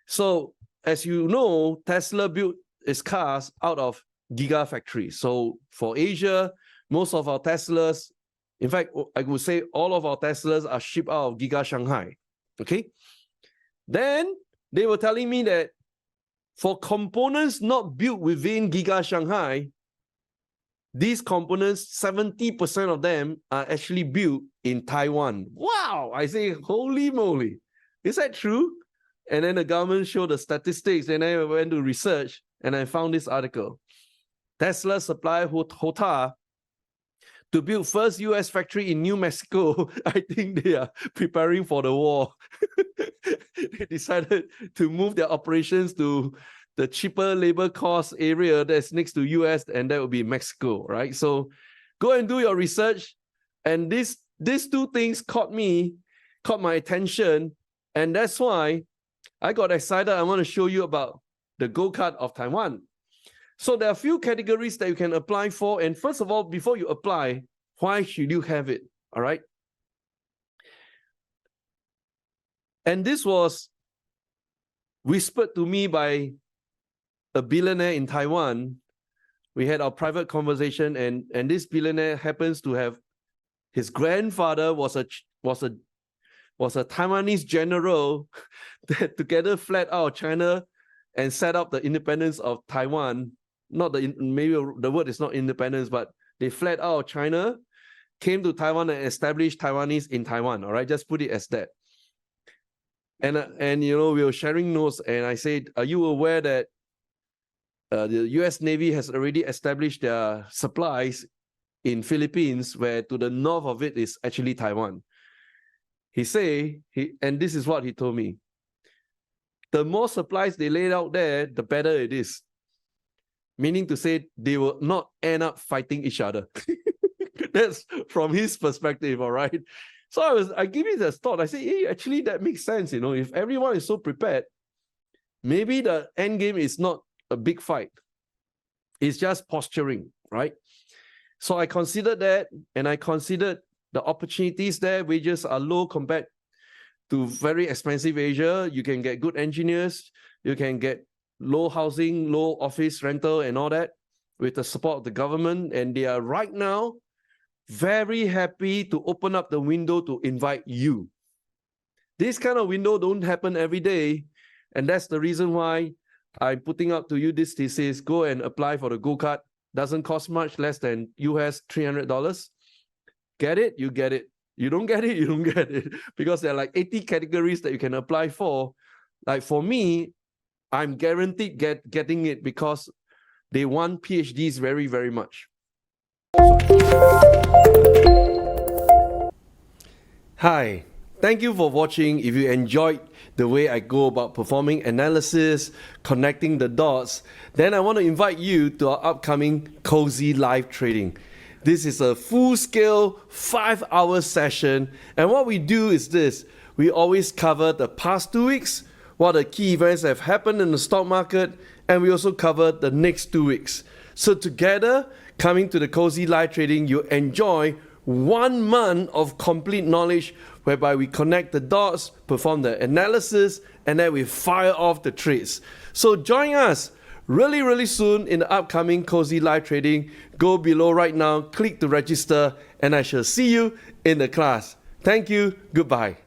So as you know, Tesla built its cars out of gigafactories. So for Asia, most of our Teslas, in fact, I would say all of our Teslas are shipped out of Giga Shanghai. Okay. Then they were telling me that for components not built within Giga Shanghai, these components, 70% of them are actually built in Taiwan. Wow! I say, holy moly. Is that true? And then the government showed the statistics, and I went to research, and I found this article. Tesla Supplier Hota to build first US factory in New Mexico. I think they are preparing for the war. They decided to move their operations to the cheaper labor cost area that's next to US, and that would be Mexico, right? So go and do your research. And these two things caught my attention. And that's why I got excited. I want to show you about the go-kart of Taiwan. So there are a few categories that you can apply for. And first of all, before you apply, why should you have it? All right. And this was whispered to me by a billionaire in Taiwan. We had our private conversation, and this billionaire happens to have, his grandfather was a Taiwanese general that together fled out of China and set up the independence of Taiwan. Maybe the word is not independence, but they fled out of China, came to Taiwan and established Taiwanese in Taiwan. All right, just put it as that. And you know, we were sharing notes, and I said, are you aware that the US Navy has already established their supplies in Philippines, where to the north of it is actually Taiwan? And this is what he told me. The more supplies they laid out there, the better it is. Meaning to say, they will not end up fighting each other. That's from his perspective, all right? So I give it a thought. I say, hey, actually, that makes sense. You know, if everyone is so prepared, maybe the end game is not a big fight. It's just posturing, right? So I considered that, and I considered the opportunities there. Wages are low compared to very expensive Asia. You can get good engineers. You can get low housing, low office rental, and all that with the support of the government. And they are right now very happy to open up the window to invite you. This kind of window don't happen every day. And that's the reason why I'm putting up to you this thesis. Go and apply for the go-kart. Doesn't cost much, less than US $300. Get it, you get it. You don't get it, you don't get it. Because there are like 80 categories that you can apply for. Like for me, I'm guaranteed getting it because they want PhDs very, very much. Hi, thank you for watching. If you enjoyed the way I go about performing analysis, connecting the dots, then I want to invite you to our upcoming Cozy Live Trading. This is a full-scale 5-hour session, and what we do is this. We always cover the past 2 weeks, what the key events have happened in the stock market, and we also cover the next 2 weeks. So together, coming to the Cozy Live Trading, you enjoy 1 month of complete knowledge whereby we connect the dots, perform the analysis, and then we fire off the trades. So join us really, really soon in the upcoming Cozy Live Trading. Go below right now, click to register, and I shall see you in the class. Thank you. Goodbye.